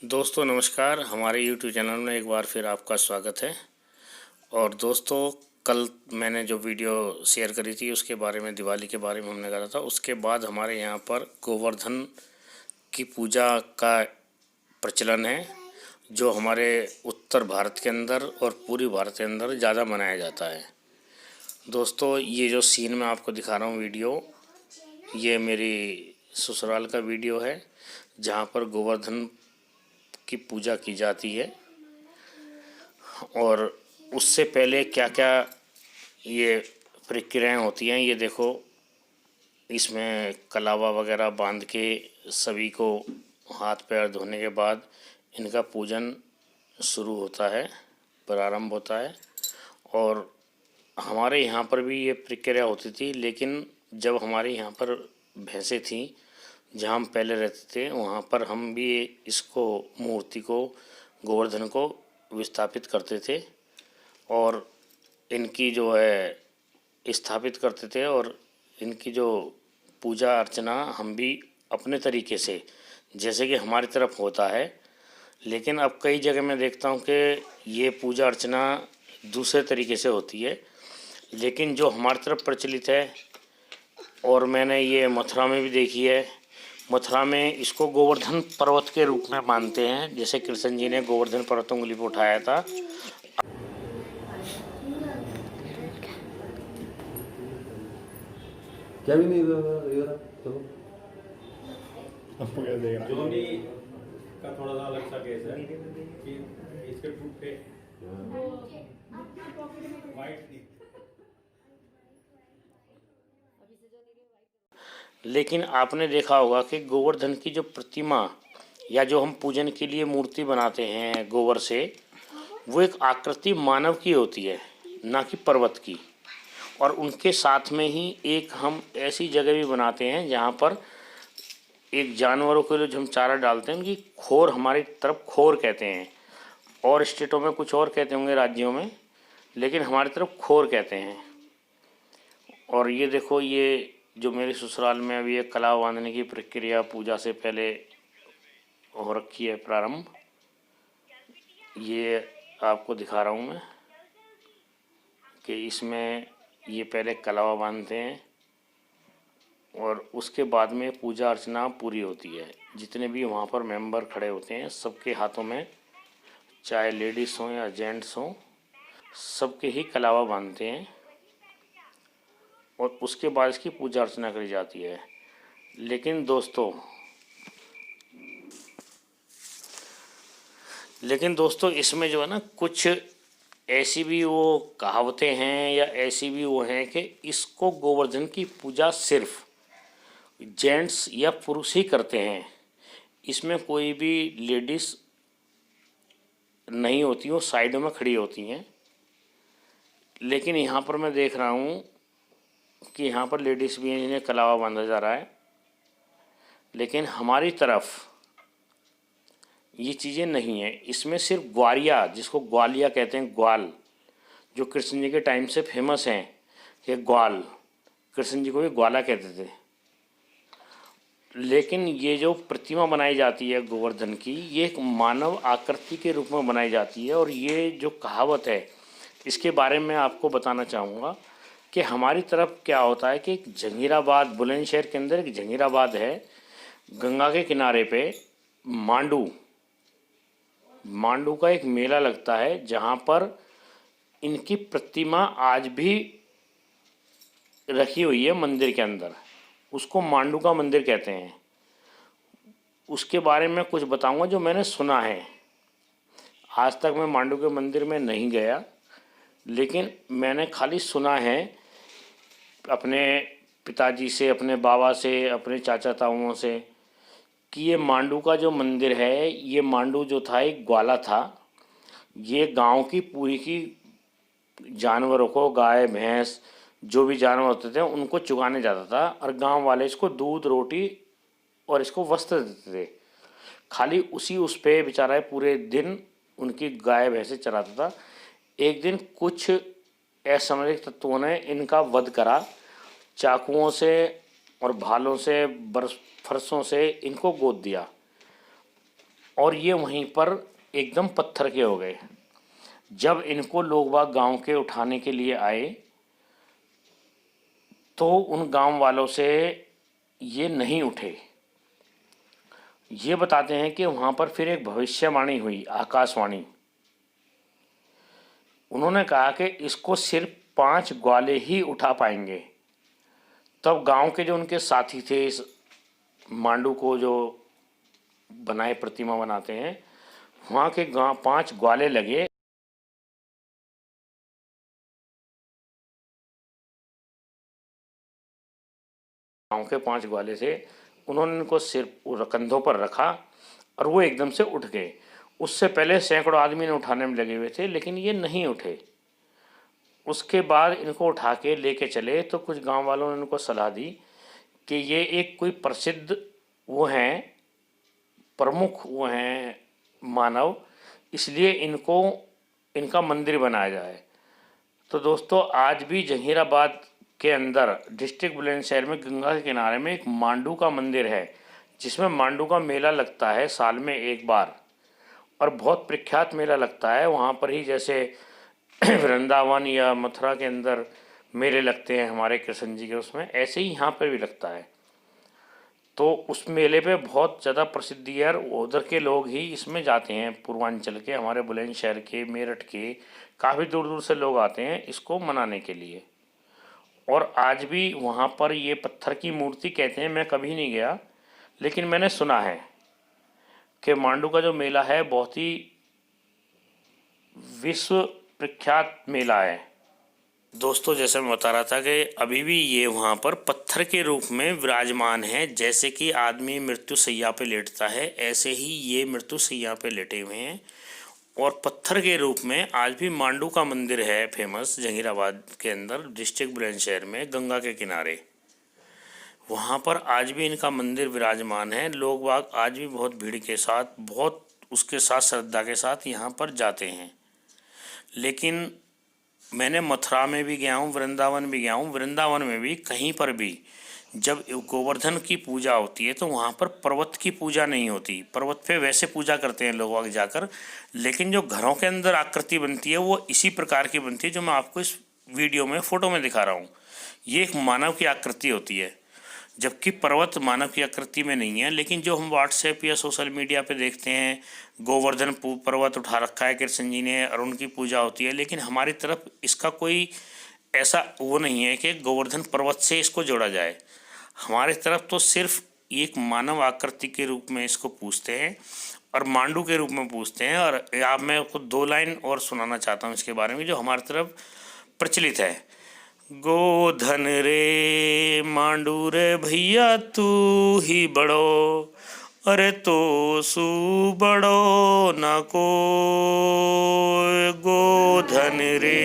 दोस्तों नमस्कार। हमारे YouTube चैनल में एक बार फिर आपका स्वागत है। और दोस्तों, कल मैंने जो वीडियो शेयर करी थी उसके बारे में, दिवाली के बारे में हमने कहा था। उसके बाद हमारे यहाँ पर गोवर्धन की पूजा का प्रचलन है, जो हमारे उत्तर भारत के अंदर और पूरी भारत के अंदर ज़्यादा मनाया जाता है। दोस्तों, ये जो सीन मैं आपको दिखा रहा हूँ वीडियो, ये मेरी ससुराल का वीडियो है, जहाँ पर गोवर्धन की पूजा की जाती है। और उससे पहले क्या क्या ये प्रक्रियाएं होती हैं, ये देखो। इसमें कलावा वगैरह बांध के सभी को हाथ पैर धोने के बाद इनका पूजन शुरू होता है, प्रारंभ होता है। और हमारे यहाँ पर भी ये प्रक्रिया होती थी, लेकिन जब हमारे यहाँ पर भैंसें थीं, जहाँ हम पहले रहते थे, वहाँ पर हम भी इसको, मूर्ति को, गोवर्धन को विस्थापित करते थे और इनकी जो है स्थापित करते थे। और इनकी जो पूजा अर्चना हम भी अपने तरीके से, जैसे कि हमारी तरफ होता है। लेकिन अब कई जगह मैं देखता हूँ कि ये पूजा अर्चना दूसरे तरीके से होती है, लेकिन जो हमारी तरफ प्रचलित है, और मैंने ये मथुरा में भी देखी है। मथुरा में इसको गोवर्धन पर्वत के रूप में मानते हैं, जैसे कृष्ण जी ने गोवर्धन पर्वत उंगली पर उठाया था। क्या भी नहीं इधर चलो। जोनी का थोड़ा सा अलग सा केस है कि इसके टूटे वाइट नहीं। लेकिन आपने देखा होगा कि गोवर्धन की जो प्रतिमा या जो हम पूजन के लिए मूर्ति बनाते हैं गोबर से, वो एक आकृति मानव की होती है, ना कि पर्वत की। और उनके साथ में ही एक हम ऐसी जगह भी बनाते हैं जहाँ पर एक जानवरों के लिए जो हम चारा डालते हैं, उनकी खोर, हमारी तरफ खोर कहते हैं। और स्टेटों में कुछ और कहते होंगे, राज्यों में, लेकिन हमारी तरफ खोर कहते हैं। और ये देखो, ये जो मेरे ससुराल में अभी एक कलावा बांधने की प्रक्रिया पूजा से पहले हो रखी है प्रारंभ, ये आपको दिखा रहा हूँ मैं कि इसमें ये पहले कलावा बांधते हैं और उसके बाद में पूजा अर्चना पूरी होती है। जितने भी वहाँ पर मेंबर खड़े होते हैं, सबके हाथों में, चाहे लेडीज़ हों या जेंट्स हों, सबके ही कलावा बांधते हैं और उसके बाद इसकी पूजा अर्चना करी जाती है। लेकिन दोस्तों इसमें जो है ना, कुछ ऐसी भी वो कहावतें हैं या ऐसी भी वो हैं कि इसको गोवर्धन की पूजा सिर्फ जेंट्स या पुरुष ही करते हैं। इसमें कोई भी लेडीज़ नहीं होती, वो साइडों में खड़ी होती हैं। लेकिन यहाँ पर मैं देख रहा हूँ कि यहाँ पर लेडीज़ भी हैं जिन्हें कलावा बांधा जा रहा है। लेकिन हमारी तरफ ये चीज़ें नहीं हैं। इसमें सिर्फ ग्वालिया, जिसको ग्वालिया कहते हैं, ग्वाल, जो कृष्ण जी के टाइम से फेमस हैं, ये ग्वाल, कृष्ण जी को भी ग्वाला कहते थे। लेकिन ये जो प्रतिमा बनाई जाती है गोवर्धन की, ये एक मानव आकृति के रूप में बनाई जाती है। और ये जो कहावत है, इसके बारे में आपको बताना चाहूँगा कि हमारी तरफ क्या होता है कि एक जंगीराबाद, बुलंदशहर के अंदर एक जंगीराबाद है, गंगा के किनारे पे मांडू का एक मेला लगता है, जहाँ पर इनकी प्रतिमा आज भी रखी हुई है मंदिर के अंदर। उसको मांडू का मंदिर कहते हैं। उसके बारे में कुछ बताऊंगा जो मैंने सुना है। आज तक मैं मांडू के मंदिर में नहीं गया, लेकिन मैंने खाली सुना है अपने पिताजी से, अपने बाबा से, अपने चाचा ताऊओं से, कि ये मांडू का जो मंदिर है, ये मांडू जो था एक ग्वाला था। ये गांव की पूरी की जानवरों को, गाय भैंस जो भी जानवर होते थे, उनको चुगाने जाता था। और गांव वाले इसको दूध, रोटी और इसको वस्त्र देते थे। खाली उस पे बेचारा पूरे दिन उनकी गाय भैंसे चराता था। एक दिन कुछ असामरिक तत्वों ने इनका वध करा, चाकुओं से और भालों से, फरसों से इनको गोद दिया। और ये वहीं पर एकदम पत्थर के हो गए। जब इनको लोग बाग गांव के उठाने के लिए आए तो उन गांव वालों से ये नहीं उठे। ये बताते हैं कि वहाँ पर फिर एक भविष्यवाणी हुई, आकाशवाणी। उन्होंने कहा कि इसको सिर्फ 5 ग्वाले ही उठा पाएंगे। तब गांव के जो उनके साथी थे, इस मांडू को जो बनाए प्रतिमा बनाते हैं, वहाँ के 5 ग्वाले लगे। गांव के 5 ग्वाले थे, उन्होंने इनको सिर कंधों पर रखा और वो एकदम से उठ गए। उससे पहले सैकड़ों आदमी ने उठाने में लगे हुए थे, लेकिन ये नहीं उठे। उसके बाद इनको उठा के लेके चले तो कुछ गांव वालों ने इनको सलाह दी कि ये एक कोई प्रसिद्ध वो हैं, प्रमुख वो हैं मानव, इसलिए इनको इनका मंदिर बनाया जाए। तो दोस्तों, आज भी जहीराबाद के अंदर डिस्ट्रिक्ट बुलंदशहर में गंगा के किनारे में एक मांडू का मंदिर है, जिसमें मांडू का मेला लगता है साल में एक बार, और बहुत प्रख्यात मेला लगता है। वहाँ पर ही जैसे वृंदावन या मथुरा के अंदर मेले लगते हैं हमारे कृष्ण जी के, उसमें ऐसे ही यहाँ पर भी लगता है। तो उस मेले पे बहुत ज़्यादा प्रसिद्धि है और उधर के लोग ही इसमें जाते हैं। पूर्वांचल के, हमारे बुलंदशहर के, मेरठ के, काफ़ी दूर दूर से लोग आते हैं इसको मनाने के लिए। और आज भी वहाँ पर ये पत्थर की मूर्ति कहते हैं, मैं कभी नहीं गया, लेकिन मैंने सुना है कि मांडू का जो मेला है बहुत ही विश्व प्रख्यात मेला है। दोस्तों, जैसे मैं बता रहा था कि अभी भी ये वहाँ पर पत्थर के रूप में विराजमान है। जैसे कि आदमी मृत्यु शैया पे लेटता है, ऐसे ही ये मृत्यु शैया पे लेटे हुए हैं और पत्थर के रूप में आज भी मांडू का मंदिर है फेमस, जहीराबाद के अंदर डिस्ट्रिक्ट बुलंदशहर में गंगा के किनारे। वहाँ पर आज भी इनका मंदिर विराजमान है। लोग बाग आज भी बहुत भीड़ के साथ, बहुत उसके साथ श्रद्धा के साथ यहाँ पर जाते हैं। लेकिन मैंने मथुरा में भी गया हूँ, वृंदावन भी गया हूँ। वृंदावन में भी कहीं पर भी जब गोवर्धन की पूजा होती है तो वहाँ पर पर्वत की पूजा नहीं होती। पर्वत पे वैसे पूजा करते हैं लोग आगे जाकर, लेकिन जो घरों के अंदर आकृति बनती है वो इसी प्रकार की बनती है जो मैं आपको इस वीडियो में फ़ोटो में दिखा रहा हूँ। ये एक मानव की आकृति होती है, जबकि पर्वत मानव की आकृति में नहीं है। लेकिन जो हम व्हाट्सएप या सोशल मीडिया पे देखते हैं, गोवर्धन पर्वत उठा रखा है कृष्ण जी ने और उनकी पूजा होती है, लेकिन हमारी तरफ इसका कोई ऐसा वो नहीं है कि गोवर्धन पर्वत से इसको जोड़ा जाए। हमारी तरफ तो सिर्फ एक मानव आकृति के रूप में इसको पूछते हैं और मांडू के रूप में पूछते हैं। और आप मैं आपको 2 लाइन और सुनाना चाहता हूँ इसके बारे में जो हमारी तरफ प्रचलित है। गोधन रे मांडू रे भैया तू ही बड़ो, अरे तो सू बड़ो ना को। गोधन रे।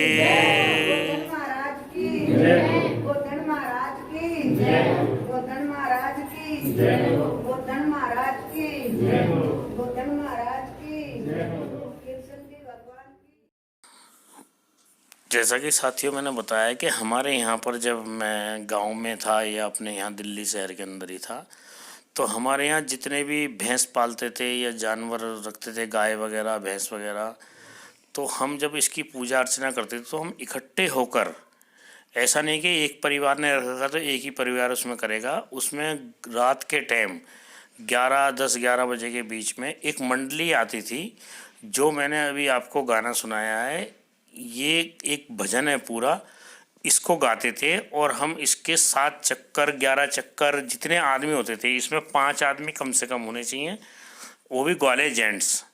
महाराज की जय, गोधन महाराज की जय, गोधन महाराज की जय, गोधन महाराज की जय, गोधन महाराज की जय, कृष्ण जी भगवान की। जैसा कि साथियों मैंने बताया कि हमारे यहाँ पर जब मैं गांव में था या अपने यहाँ दिल्ली शहर के अंदर ही था, तो हमारे यहाँ जितने भी भैंस पालते थे या जानवर रखते थे, गाय वगैरह, भैंस वगैरह, तो हम जब इसकी पूजा अर्चना करते थे तो हम इकट्ठे होकर, ऐसा नहीं कि एक परिवार ने रखा तो एक ही परिवार उसमें करेगा, उसमें रात के टाइम 10-11 बजे के बीच में एक मंडली आती थी। जो मैंने अभी आपको गाना सुनाया है ये एक भजन है पूरा, इसको गाते थे और हम इसके 7 चक्कर 11 चक्कर जितने आदमी होते थे, इसमें 5 आदमी कम से कम होने चाहिए, वो भी ग्वाले जेंट्स,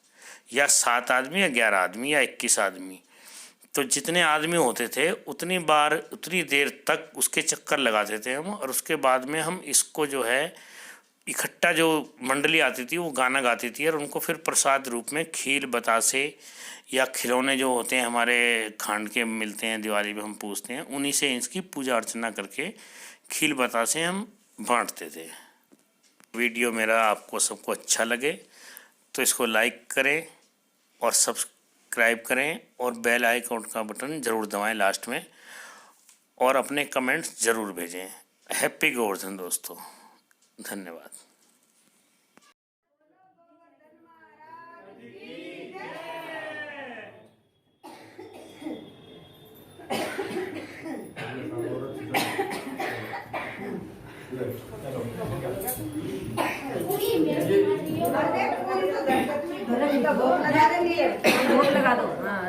या 7 आदमी या 11 आदमी या 21 आदमी। तो जितने आदमी होते थे उतनी बार उतनी देर तक उसके चक्कर लगाते थे हम, और उसके बाद में हम इसको जो है इकट्ठा, जो मंडली आती थी वो गाना गाती थी और उनको फिर प्रसाद रूप में खीर बतासे या खिलौने जो होते हैं हमारे खांड के मिलते हैं दिवाली में, हम पूछते हैं, उन्हीं से इसकी पूजा अर्चना करके खीर बतासे हम बांटते थे। वीडियो मेरा आपको सबको अच्छा लगे तो इसको लाइक करें और सब्सक्राइब करें और बेल आइकन का बटन ज़रूर दबाएं लास्ट में, और अपने कमेंट्स ज़रूर भेजें। हैप्पी गोवर्धन दोस्तों, धन्यवाद। चलो और देख पूरी तो दर्शक में भोग लगा देंगे। भोग लगा दो। हाँ